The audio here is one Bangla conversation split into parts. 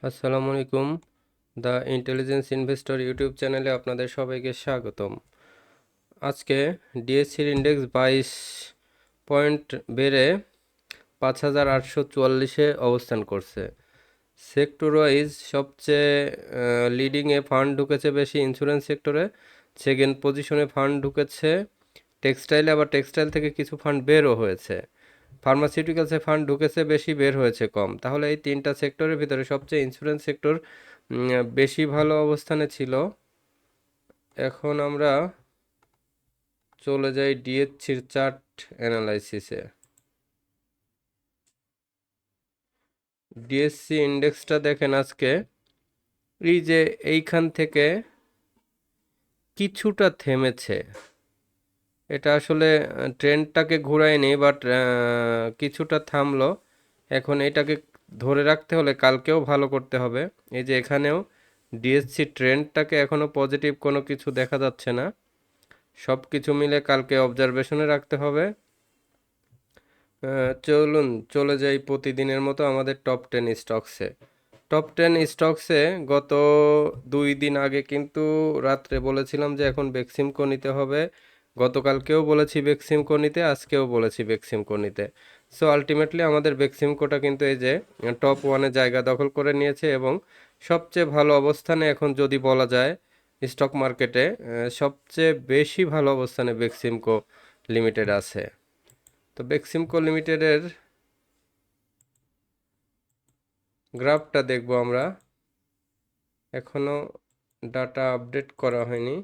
আসসালামু আলাইকুম। দ্য ইন্টেলিজেন্স ইনভেস্টর ইউটিউব চ্যানেলে আপনাদের সবাইকে স্বাগতম। আজকে ডিএসসির ইন্ডেক্স 22 পয়েন্ট বেড়ে 5844-এ অবস্থান করছে। সেক্টর ওয়াইজ সবচেয়ে লিডিংয়ে ফান্ড ঢুকেছে বেশি ইন্স্যুরেন্স সেক্টরে, সেকেন্ড পজিশনে ফান্ড ঢুকেছে টেক্সটাইলে, আবার টেক্সটাইল থেকে কিছু ফান্ড বেরও হয়েছে। ফার্মাসিউটিক্যালসে ফান্ড ঢুকেছে বেশি, বের হয়েছে কম। তাহলে এই তিনটা সেক্টরের ভিতরে সবচেয়ে ইন্স্যুরেন্স সেক্টর বেশি ভালো অবস্থানে ছিল। এখন আমরা চলে যাই ডিএসসির চার্ট অ্যানালাইসিসে। ডিএসসি ইন্ডেক্সটা দেখেন আজকে এই যে এইখান থেকে কিছুটা থেমেছে। এটা আসলে ট্রেন্ডটাকে ঘুরায়নি, বাট কিছুটা থামলো। এখন এটাকে ধরে রাখতে হলে কালকেও ভালো করতে হবে। এই যে এখানেও ডিএসসি ট্রেন্ডটাকে এখনো পজিটিভ কোনো কিছু দেখা যাচ্ছে না। সব কিছু মিলে কালকে অবজারভেশনে রাখতে হবে। চলুন চলে যাই প্রতিদিনের মতো আমাদের টপ 10 স্টকসে। টপ 10 স্টকসে গত 2 দিন আগে কিন্তু রাত্রে বলেছিলাম যে এখন বেক্সিমকো নিতে হবে। গতকালকেও বলেছি বেক্সিমকো নিতে, আজকেও বলেছি বেক্সিমকো নিতে। সো আলটিমেটলি আমাদের বেক্সিমকোটা কিন্তু এই যে টপ 1-এ জায়গা দখল করে নিয়েছে এবং সবচেয়ে ভালো অবস্থানে এখন যদি বলা যায় স্টক মার্কেটে সবচেয়ে বেশি ভালো অবস্থানে বেক্সিমকো লিমিটেড আছে। তো বেক্সিমকো লিমিটেডের গ্রাফটা দেখব আমরা। এখনো ডাটা আপডেট করা হয়নি।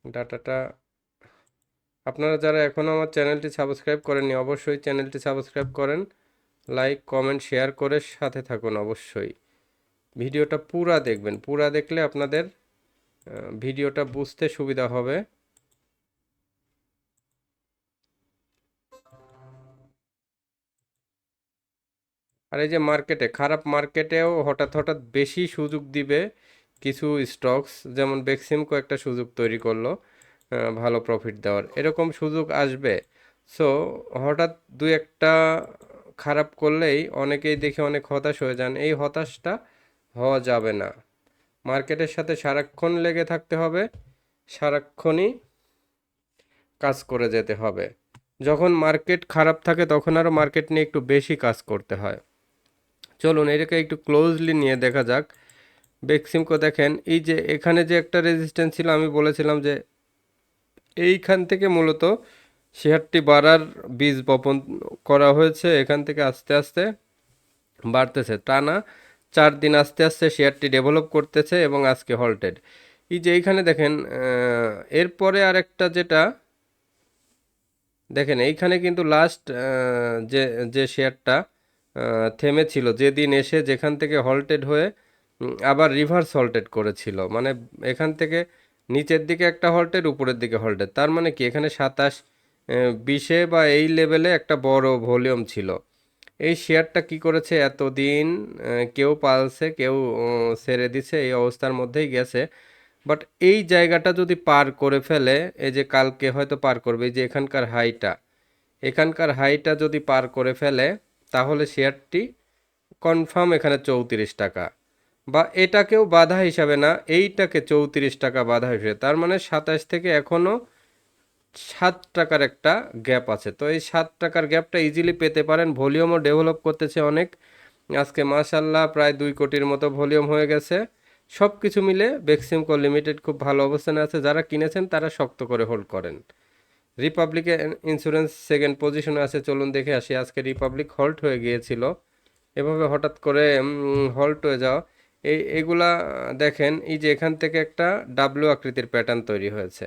ডাটাটা আপনারা যারা এখনও আমার চ্যানেলটি সাবস্ক্রাইব করেননি অবশ্যই চ্যানেলটি সাবস্ক্রাইব করেন, লাইক কমেন্ট শেয়ার করে সাথে থাকুন। অবশ্যই ভিডিওটা পুরা দেখবেন, পুরা দেখলে আপনাদের ভিডিওটা বুঝতে সুবিধা হবে। আর এই যে মার্কেটে, খারাপ মার্কেটেও হঠাৎ হঠাৎ বেশি সুযোগ দিবে কিছু স্টকস, যেমন বেক্সিমকো একটা সুযোগ তৈরি করলো ভালো প্রফিট দেওয়ার, এরকম সুযোগ আসবে। সো হঠাৎ দুই একটা খারাপ করলেই অনেকেই দেখে অনেক হতাশ হয়ে যান। এই হতাশটা হওয়া যাবে না। মার্কেটের সাথে সারাক্ষণ লেগে থাকতে হবে, সারাক্ষণই কাজ করে যেতে হবে। যখন মার্কেট খারাপ থাকে তখন আরও মার্কেট নিয়ে একটু বেশি কাজ করতে হয়। চলুন এটাকে একটু ক্লোজলি নিয়ে দেখা যাক। বেক্সিমকো দেখেন এই যে এখানে যে একটা রেজিস্ট্যান্স ছিল, আমি বলেছিলাম যে এইখান থেকে মূলত শেয়ারটি বাড়ার বীজ বপন করা হয়েছে। এখান থেকে আস্তে আস্তে বাড়তেছে, টানা 4 দিন আস্তে আস্তে শেয়ারটি ডেভেলপ করতেছে এবং আজকে হল্টেড। এই যে এইখানে দেখেন এরপরে আরেকটা যেটা দেখেন, এইখানে কিন্তু লাস্ট যে যে শেয়ারটা থেমেছিল, যেদিন এসে যেখান থেকে হল্টেড হয়ে আবার রিভার্স হল্টেড করেছিল, মানে এখান থেকে নিচের দিকে একটা হল্টেড, উপরের দিকে হল্টেড। তার মানে কি এখানে 27-20-এ বা এই লেভেলে একটা বড় ভলিউম ছিল। এই শেয়ারটা কি করেছে এতদিন, কেউ পালছে কেউ ছেড়ে দিছে, এই অবস্থার মধ্যেই গেছে। বাট এই জায়গাটা যদি পার করে ফেলে, এই যে কালকে হয়তো পার করবে, এই যে এখানকার হাইটা যদি পার করে ফেলে তাহলে শেয়ারটি কনফার্ম এখানে 34 টাকা, বা এটাকেও বাধা হিসাবে না, এইটাকে 34 টাকা বাধা হিসেবে, তার মানে 27 থেকে এখনও 7 টাকার একটা গ্যাপ আছে। তো এই 7 টাকার গ্যাপটা ইজিলি পেতে পারেন। ভলিউমও ডেভেলপ করতেছে অনেক। আজকে মাশাল্লাহ প্রায় 2 কোটির মতো ভলিউম হয়ে গেছে। সব কিছু মিলে বেক্সিমকো লিমিটেড খুব ভালো অবস্থানে আছে। যারা কিনেছেন তারা শক্ত করে হোল্ড করেন। রিপাবলিক ইন্স্যুরেন্স সেকেন্ড পজিশনে আছে। চলুন দেখে আসি। আজকে রিপাবলিক হল্ট হয়ে গিয়েছিল, এভাবে হঠাৎ করে হল্ট হয়ে যাওয়া, এগুলা দেখেন এই যে এখান থেকে একটা ডাব্লিউ আকৃতির প্যাটার্ন তৈরি হয়েছে।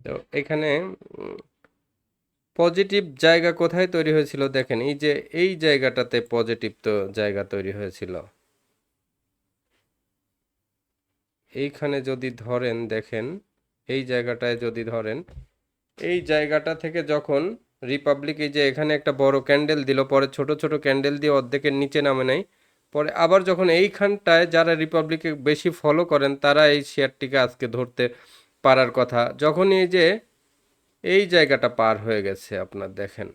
তো এখানে পজিটিভ জায়গা কোথায় তৈরি হয়েছিল দেখেন, এই যে এই জায়গাটাতে পজিটিভ তো জায়গা তৈরি হয়েছিল। এইখানে যদি ধরেন দেখেন, এই জায়গাটায় যদি ধরেন, এই জায়গাটা থেকে যখন রিপাবলিক এই যে এখানে একটা বড় ক্যান্ডেল দিল, পরে ছোট ছোট ক্যান্ডেল দিয়ে অর্ধেকের নিচে নামে নেয়, পরে আবার যখন এইখানটায় যারা রিপাবলিকে বেশি ফলো করেন তারা এই শেয়ারটিকে আজকে ধরতে পারার কথা, যখন এই যে এই জায়গাটা পার হয়ে গেছে আপনার দেখেন,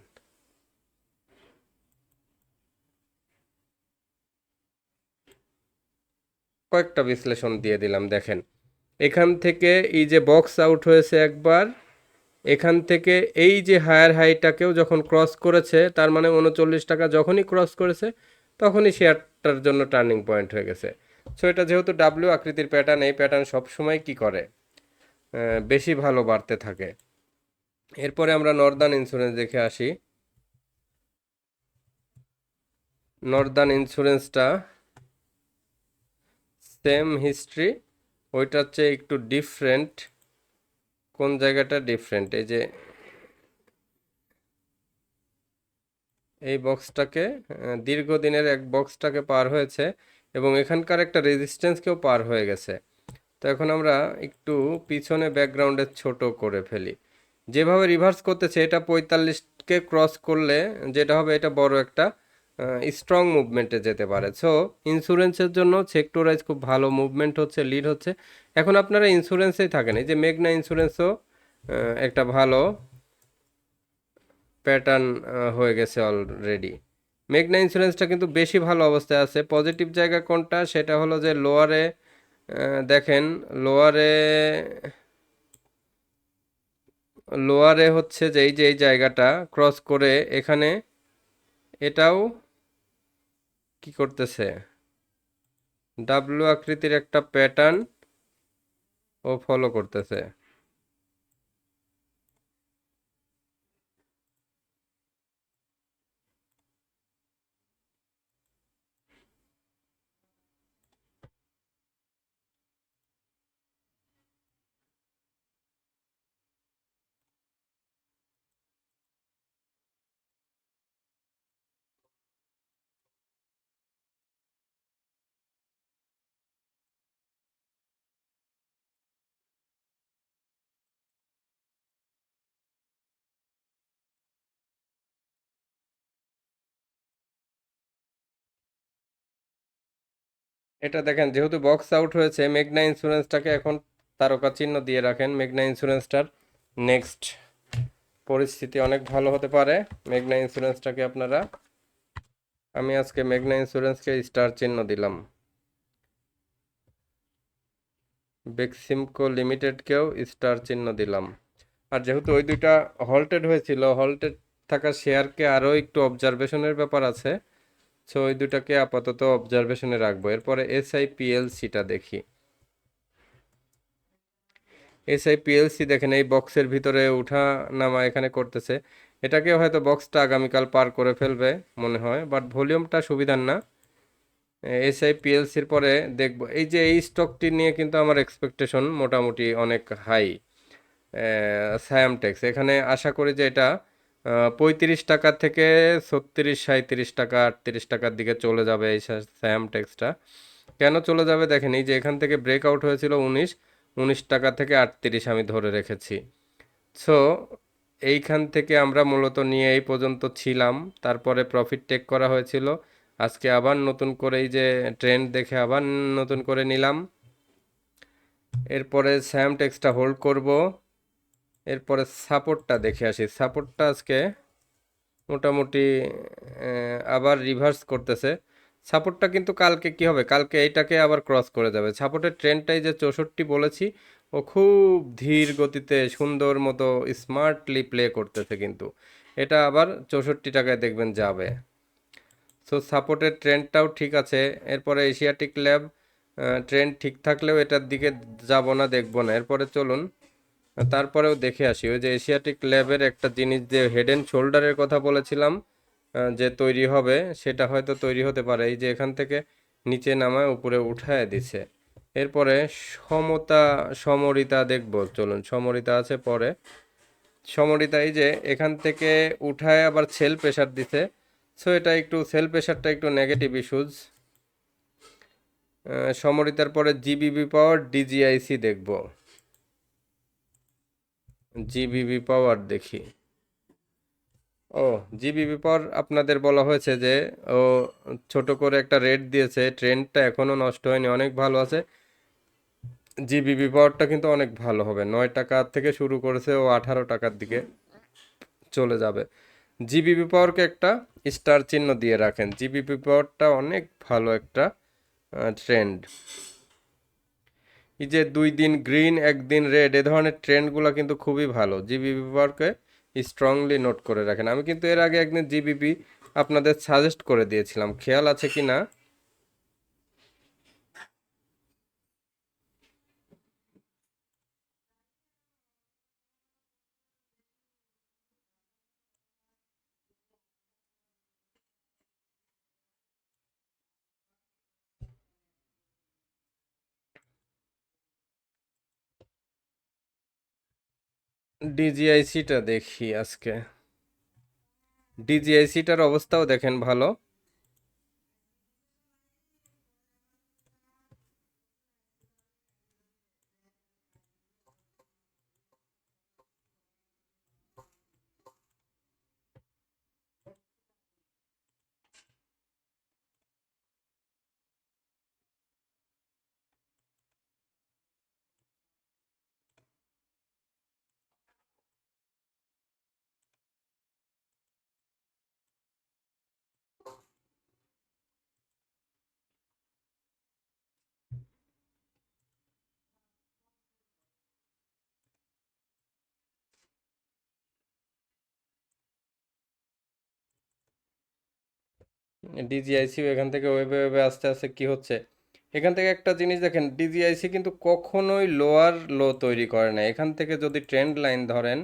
কয়েকটা বিশ্লেষণ দিয়ে দিলাম দেখেন, এখান থেকে এই যে বক্স আউট হয়েছে একবার, এখান থেকে এই যে হায়ার হাইটাকেও যখন ক্রস করেছে, তার মানে 39 টাকা যখনই ক্রস করেছে তখনই শেয়ারটার জন্য টার্নিং পয়েন্ট হয়ে গেছে। সো এটা যেহেতু ডাব্লিউ আকৃতির প্যাটার্ন, এই প্যাটার্ন সবসময় কি করে, বেশি ভালো বাড়তে থাকে। এরপরে আমরা নর্দার্ন ইন্স্যুরেন্স দেখে আসি। নর্দার্ন ইন্স্যুরেন্সটা সেম হিস্ট্রি, ওইটার চেয়ে একটু ডিফারেন্ট। কোন জায়গাটা ডিফারেন্ট, এই যে এই বক্সটাকে, দীর্ঘদিনের এক বক্সটাকে পার হয়েছে এবং এখানকার একটা রেজিস্ট্যান্সকেও পার হয়ে গেছে। তো এখন আমরা একটু পিছনে ব্যাকগ্রাউন্ডে ছোট করে ফেলি, যেভাবে রিভার্স করতেছে এটা 45কে ক্রস করলে যেটা হবে, এটা বড় একটা স্ট্রং মুভমেন্টে যেতে পারে। সো ইন্স্যুরেন্সের জন্য সেক্টর ওয়াইজ খুব ভালো মুভমেন্ট হচ্ছে, লিড হচ্ছে। এখন আপনারা ইন্স্যুরেন্সেই থাকেন, এই যে মেঘনা ইন্স্যুরেন্সও একটা ভালো প্যাটার্ন হয়ে গেছে অলরেডি। মেঘনা ইন্স্যুরেন্সটা কিন্তু বেশি ভালো অবস্থায় আছে। পজিটিভ জায়গা কোনটা, সেটা হলো যে লোয়ারে দেখেন, লোয়ারে লোয়ারে হচ্ছে যে এই যে এই জায়গাটা ক্রস করে এখানে এটাও কি করতেছে, ডাব্লু আকৃতির একটা প্যাটার্ন ও ফলো করতেছে। এটা দেখেন, যেহেতু বক্স আউট হয়েছে, মেঘনা ইন্স্যুরেন্সটাকে এখন তারকা চিহ্ন দিয়ে রাখেন। মেঘনা ইন্স্যুরেন্সটার নেক্সট পরিস্থিতি অনেক ভালো হতে পারে। মেঘনা ইন্স্যুরেন্সটাকে আপনারা, আমি আজকে মেঘনা ইন্স্যুরেন্সকে স্টার চিহ্ন দিলাম। বেক্সিমকো লিমিটেডকেও স্টার চিহ্ন দিলাম। আর যেহেতু ওই দুইটা হল্টেড হয়েছিল, হল্টেড থাকা শেয়ারকে আরও একটু অবজারভেশনের ব্যাপার আছে, সো ওই দুটাকে আপাতত অবজারভেশনে রাখবো। এরপরে এসআইপিএলসিটা দেখি। এসআইপিএলসি দেখেন এই বক্সের ভিতরে উঠা নামা এখানে করতেছে, এটাকে হয়তো বক্সটা আগামীকাল পার করে ফেলবে মনে হয়, বাট ভলিউমটা সুবিধার না। এসআইপিএলসির পরে দেখব, এই যে এই স্টকটি নিয়ে কিন্তু আমার এক্সপেকটেশন মোটামুটি অনেক হাই। সায়ামটেক্স, এখানে আশা করি যে এটা 35 টাকা থেকে 36, 37 টাকা, 38 টাকার দিকে চলে যাবে এই সায়ামটেক্সটা। কেন চলে যাবে দেখেন, এই যে এখান থেকে ব্রেকআউট হয়েছিল 19 টাকা থেকে 38 আমি ধরে রেখেছি। সো এইখান থেকে আমরা মূলত নিয়ে এই পর্যন্ত ছিলাম, তারপরে প্রফিট টেক করা হয়েছিল। আজকে আবার নতুন করে এই যে ট্রেন্ড দেখে আবার নতুন করে নিলাম। এরপরে সায়ামটেক্সটা হোল্ড করব। এরপরে সাপোর্টটা দেখে আসি। সাপোর্টটা আজকে মোটামুটি আবার রিভার্স করতেছে। সাপোর্টটা কিন্তু কালকে কি হবে, কালকে এইটাকে আবার ক্রস করে যাবে। সাপোর্টের ট্রেন্ডটাই যে 64 বলেছি, ও খুব ধীর গতিতে সুন্দর মতো স্মার্টলি প্লে করতেছে, কিন্তু এটা আবার 64 টাকায় দেখবেন যাবে। সো সাপোর্টের ট্রেন্ডটাও ঠিক আছে। এরপরে এশিয়াটিক ল্যাব ট্রেন্ড ঠিক থাকলেও এটার দিকে যাব না, দেখবো না। এরপরে চলুন তারপরেও দেখে আসি, ওই যে এশিয়াটিক ল্যাবের একটা জিনিস যে হেড অ্যান্ড শোল্ডারের কথা বলেছিলাম যে তৈরি হবে, সেটা হয়তো তৈরি হতে পারে। এই যে এখান থেকে নিচে নামায় উপরে উঠায় দিছে। এরপরে সমতা, সমরিতা দেখব, চলুন সমরিতা আছে পরে। সমরিতা এই যে এখান থেকে উঠায় আবার সেল প্রেশার দিছে। সো এটা একটু সেল প্রেশারটা একটু নেগেটিভ ইস্যুজ। সমরিতার পরে জিবিবি পাওয়ার ডিজিআইসি দেখব। জিবিবি পাওয়ার দেখি। ও, জিবিবি পাওয়ার আপনাদের বলা হয়েছে যে ও ছোট করে একটা রেট দিয়েছে, ট্রেন্ডটা এখনো নষ্ট হয়নি, অনেক ভালো আছে। জিবিবি পাওয়ারটা কিন্তু অনেক ভালো হবে, 9 টাকা থেকে শুরু করেছে, ও 18 টাকার দিকে চলে যাবে। জিবিপি পাওয়ারকে একটা স্টার চিহ্ন দিয়ে রাখেন, জিবিপি পাওয়ারটা অনেক ভালো একটা ট্রেন্ড। এই যে 2 দিন গ্রিন 1 দিন রেড, এ ধরনের ট্রেন্ডগুলো কিন্তু খুবই ভালো, জিবিপি পাওয়ারকে স্ট্রংলি নোট করে রাখেন। আমি কিন্তু এর আগে একদিন জিবিপি আপনাদের সাজেস্ট করে দিয়েছিলাম, খেয়াল আছে কি না? ডিজিআইসিটা দেখি আজকে, ডিজিআইসিটার অবস্থাও দেখেন ভালো। ডিজিআইসি এখান থেকে ওয়েবে ওয়েবে আস্তে আস্তে কি হচ্ছে, এখান থেকে একটা জিনিস দেখেন, ডিজিআইসি কিন্তু কখনোই লোয়ার লো তৈরি করে না। এখান থেকে যদি ট্রেন্ড লাইন ধরেন,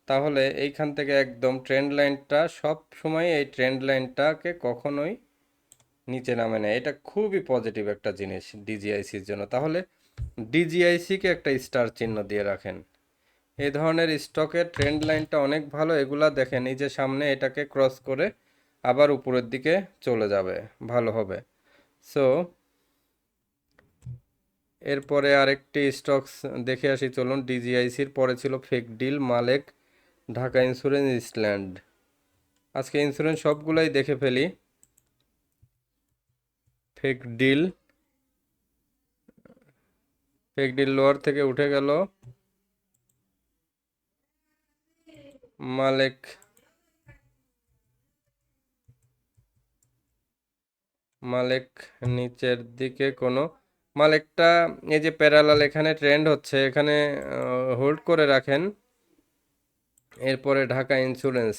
তাহলে এইখান থেকে একদম ট্রেন্ড লাইনটা সব সময়, এই ট্রেন্ড লাইনটাকে কখনোই নিচে নামে না। এটা খুবই পজিটিভ একটা জিনিস ডিজিআইসির জন্য। তাহলে ডিজিআইসিকে একটা স্টার চিহ্ন দিয়ে রাখেন। এই ধরনের স্টকের ট্রেন্ড লাইনটা অনেক ভালো, এগুলা দেখেন এই যে সামনে এটাকে ক্রস করে আবার উপরের দিকে চলে যাবে, ভালো হবে। সো এরপরে আরেকটি স্টকস দেখে আসি চলুন। ডিজিআইসির পরে ছিল fake deal, Malek, Dhaka insurance, island. আজকে ইন্স্যুরেন্স সবগুলাই দেখে ফেলি। Fake deal, fake deal lower থেকে উঠে গেল। মালেক, মালেক নিচের দিকে কোনো, মালেকটা এই যে প্যারালাল এখানে ট্রেন্ড হচ্ছে, এখানে হোল্ড করে রাখেন। এরপরে ঢাকা ইন্স্যুরেন্স,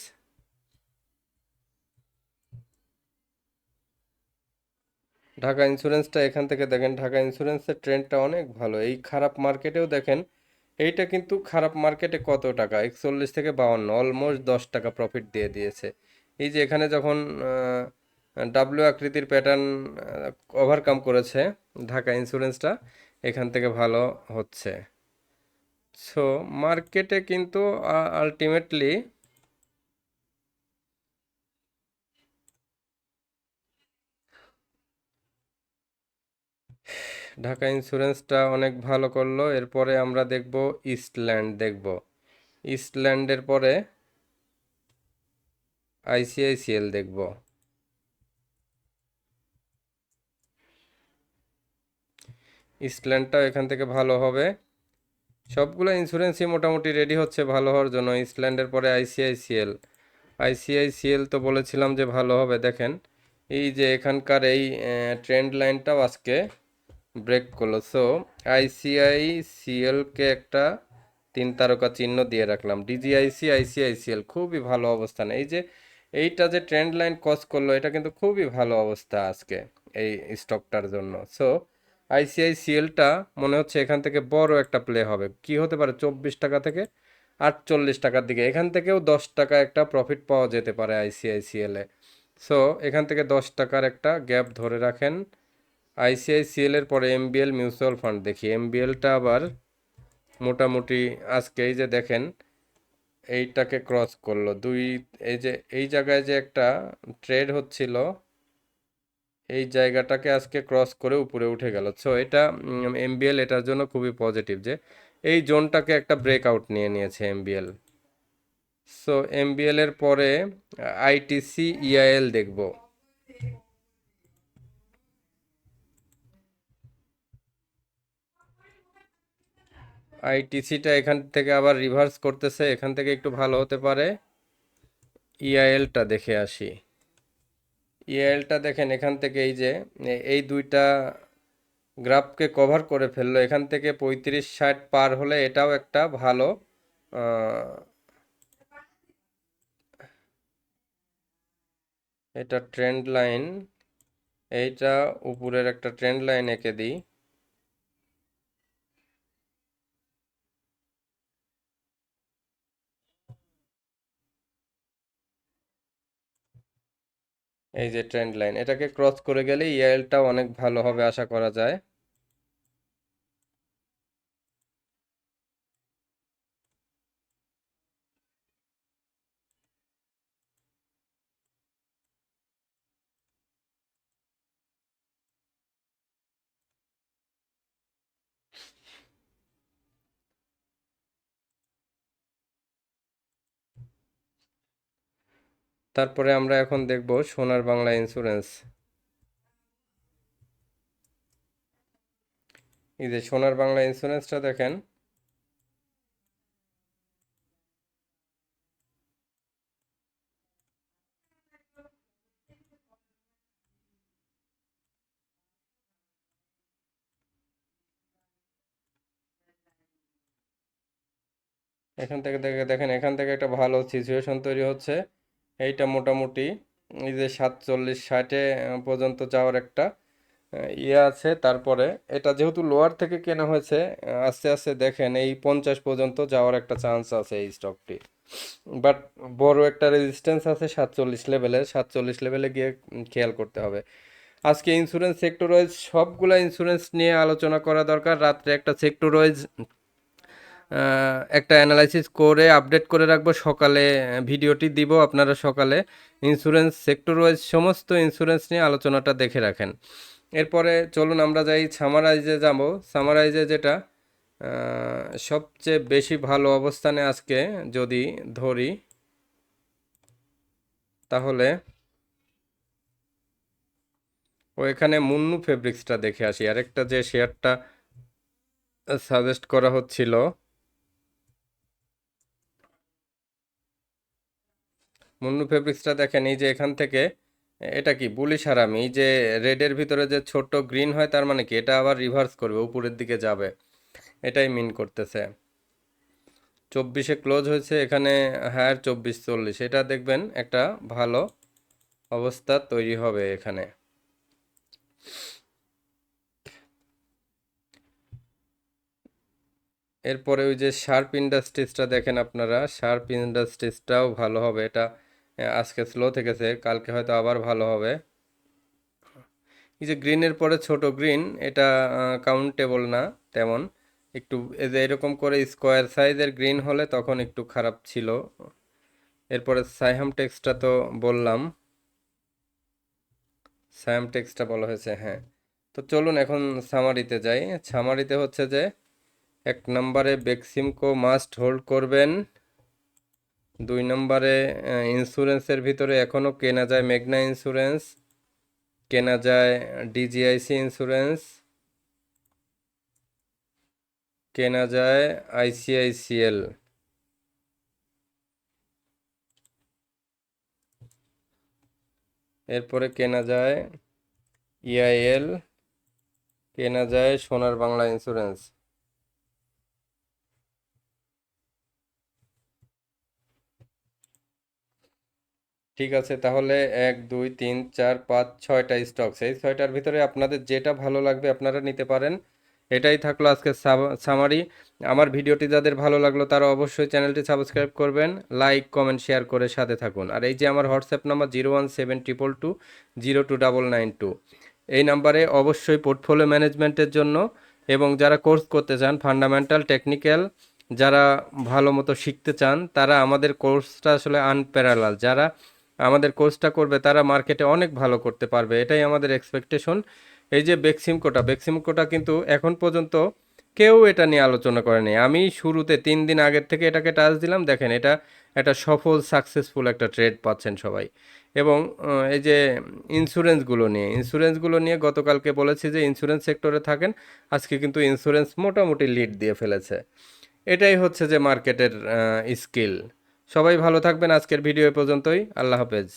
ঢাকা ইন্স্যুরেন্সটা এখান থেকে দেখেন, ঢাকা ইন্স্যুরেন্সের ট্রেন্ডটা অনেক ভালো। এই খারাপ মার্কেটেও দেখেন, এইটা কিন্তু খারাপ মার্কেটে কত টাকা, 41 থেকে 52, অলমোস্ট 10 টাকা প্রফিট দিয়ে দিয়েছে। এই যে এখানে যখন ডাব্লিউ আকৃতির প্যাটার্ন ওভারকাম করেছে ঢাকা ইন্স্যুরেন্সটা, এখান থেকে ভালো হচ্ছে। সো মার্কেটে কিন্তু আলটিমেটলি ঢাকা ইন্স্যুরেন্সটা অনেক ভালো করলো। এরপরে আমরা দেখব ইস্টল্যান্ড, দেখব ইস্টল্যান্ডের পরে আইসিআইসিএল দেখব। ইস্টল্যান্ডটাও এখান থেকে ভালো হবে। সবগুলো ইন্স্যুরেন্সই মোটামুটি রেডি হচ্ছে ভালো হওয়ার জন্য। ইস্টল্যান্ডের পরে আইসিআইসিএল, আইসিআইসিএল তো বলেছিলাম যে ভালো হবে। দেখেন এই যে এখানকার এই ট্রেন্ড লাইনটাও আজকে ব্রেক করলো। সো আইসিআইসিএলকে একটা 3 তারকা চিহ্ন দিয়ে রাখলাম। ডিজিআইসি, আইসিআইসিএল খুবই ভালো অবস্থান। এই যে এইটা যে ট্রেন্ড লাইন ক্রস করলো, এটা কিন্তু খুবই ভালো অবস্থা আজকে এই স্টকটার জন্য। সো আইসিআইসিএলটা মনে হচ্ছে এখান থেকে বড় একটা প্লে হবে। কি হতে পারে, 24 টাকা থেকে 48 টাকার দিকে, এখান থেকেও 10 টাকা একটা প্রফিট পাওয়া যেতে পারে আইসিআইসিএল এ। সো এখান থেকে 10 টাকার একটা গ্যাপ ধরে রাখেন। আইসিআইসিএল এর পরে এমবিএল মিউচুয়াল ফান্ড দেখি। এমবিএলটা আবার মোটামুটি আজকে এই যে দেখেন এইটাকে ক্রস করলো দুই, এই যে এই জায়গায় যে একটা ট্রেড হচ্ছিল, এই জায়গাটাকে আজকে ক্রস করে উপরে উঠে গেল। সো এটা এমবিএল এটার জন্য খুবই পজিটিভ যে এই জোনটাকে একটা ব্রেকআউট নিয়ে নিয়েছে এমবিএল। সো এমবিএল এর পরে আইটিসি ইআইএল দেখব। আইটিসিটা এখান থেকে আবার রিভার্স করতেছে, এখান থেকে একটু ভালো হতে পারে। ইআইএলটা দেখে আসি। ইআইএলটা দেখেন এখান থেকে এই যে এই দুইটা গ্রাফকে কভার করে ফেললো, এখান থেকে 35-60 পার হলে এটাও একটা ভালো এটা ট্রেন্ড লাইন, এইটা উপরের একটা ট্রেন্ড লাইন এঁকে দিই। এই যে ট্রেন্ড লাইন, এটাকে ক্রস করে গেলে ইআইএলটাও অনেক ভালো হবে আশা করা যায়। তারপরে আমরা এখন দেখব সোনার বাংলা ইন্স্যুরেন্স। এই যে সোনার বাংলা ইন্স্যুরেন্সটা দেখেন, এখান থেকে দেখেন এখান থেকে একটা ভালো সিচুয়েশন তৈরি হচ্ছে। এইটা মোটামুটি এই যে 47-60-এ পর্যন্ত যাওয়ার একটা ইয়ে আছে। তারপরে এটা যেহেতু লোয়ার থেকে কেনা হয়েছে, আস্তে আস্তে দেখেন এই 50 পর্যন্ত যাওয়ার একটা চান্স আছে এই স্টকটি। বাট বড় একটা রেজিস্ট্যান্স আছে 47 লেভেলের, 47 লেভেলে গিয়ে খেয়াল করতে হবে। আজকে ইন্স্যুরেন্স সেক্টর ওয়াইজ সবগুলা ইন্স্যুরেন্স নিয়ে আলোচনা করা দরকার। রাত্রে একটা সেক্টর ওয়াইজ একটা অ্যানালাইসিস করে আপডেট করে রাখবো, সকালে ভিডিওটি দিব। আপনারা সকালে ইন্স্যুরেন্স সেক্টর ওয়াইজ সমস্ত ইন্স্যুরেন্স নিয়ে আলোচনাটা দেখে রাখেন। এরপরে চলুন আমরা যাই সামারাইজে যাব। সামারাইজে যেটা সবচেয়ে বেশি ভালো অবস্থানে আজকে যদি ধরি, তাহলে ও এখানে মুন্নু ফেব্রিক্সটা দেখে আসি। আরেকটা যে শেয়ারটা সাজেস্ট করা হচ্ছিল, মুন্নু ফেব্রিক্সটা দেখেন এই যে এখান থেকে এটা কি বুলিশ হারামি, এই যে রেডের ভিতরে যে ছোট গ্রিন হয় তার মানে কি এটা আবার রিভার্স করবে, উপরের দিকে যাবে, এটাই মিন করতেছে। 24-এ ক্লোজ হয়েছে, এখানে হায়ার 24-40, এটা দেখবেন একটা ভালো অবস্থা তৈরি হবে এখানে। এরপরে ওই যে শার্প ইন্ডাস্ট্রিজটা দেখেন আপনারা, শার্প ইন্ডাস্ট্রিজটাও ভালো হবে। এটা আজকে স্লো থেকেছে, কালকে হয়তো আবার ভালো হবে। এই যে গ্রিনের পরে ছোট গ্রিন, এটা কাউন্টেবল না তেমন, একটু এই যে এরকম করে স্কোয়ার সাইজের গ্রিন হলে তখন একটু খারাপ ছিল। এরপরে সাইহাম টেক্সটা তো বললাম, সাইহাম টেক্সটা বলা হয়েছে, হ্যাঁ। তো চলুন এখন সামারিতে যাই। সামারিতে হচ্ছে যে 1 নম্বরে বেক্সিমকো মাস্ট হোল্ড করবেন। 2 নম্বরে ইন্স্যুরেন্সের ভিতরে এখনও কেনা যায় মেঘনা ইন্স্যুরেন্স, কেনা যায় ডিজিআইসি ইন্স্যুরেন্স, কেনা যায় আইসিআইসিএল। এরপরে কেনা যায় ইআইএল, কেনা যায় সোনার বাংলা ইন্স্যুরেন্স। ঠিক আছে, তাহলে 1 2 3 4 5 6টা স্টকস, এই 6টার ভিতরে আপনাদের যেটা ভালো লাগবে আপনারা নিতে পারেন। এটাই থাকলো আজকে সামারি। আমার ভিডিওটি যাদের ভালো লাগলো তারা অবশ্যই চ্যানেলটি সাবস্ক্রাইব করবেন, লাইক কমেন্ট শেয়ার করে সাথে থাকুন। আর এই যে আমার হোয়াটসঅ্যাপ নাম্বার 01722020992, এই নাম্বারে অবশ্যই পোর্টফোলিও ম্যানেজমেন্টের জন্য এবং যারা কোর্স করতে চান ফান্ডামেন্টাল টেকনিক্যাল, যারা ভালো মতো শিখতে চান তারা আমাদের কোর্সটা আসলে আনপ্যারালাল। যারা আমাদের কোর্সটা করবে তারা মার্কেটে অনেক ভালো করতে পারবে, এটাই আমাদের এক্সপেকটেশন। এই যে বেক্সিমকোটা কিন্তু এখন পর্যন্ত কেউ এটা নিয়ে আলোচনা করেনি। আমি শুরুতে 3 দিন আগের থেকে এটাকে টাচ দিলাম, দেখেন এটা একটা সফল সাকসেসফুল একটা ট্রেড পাচ্ছেন সবাই। এবং এই যে ইন্স্যুরেন্সগুলো নিয়ে গতকালকে বলেছি যে ইন্স্যুরেন্স সেক্টরে থাকেন, আজকে কিন্তু ইন্স্যুরেন্স মোটামুটি লিড দিয়ে ফেলেছে। এটাই হচ্ছে যে মার্কেটের স্কিল। সবাই ভালো থাকবেন, আজকের ভিডিও এ পর্যন্তই। আল্লাহ হাফেজ।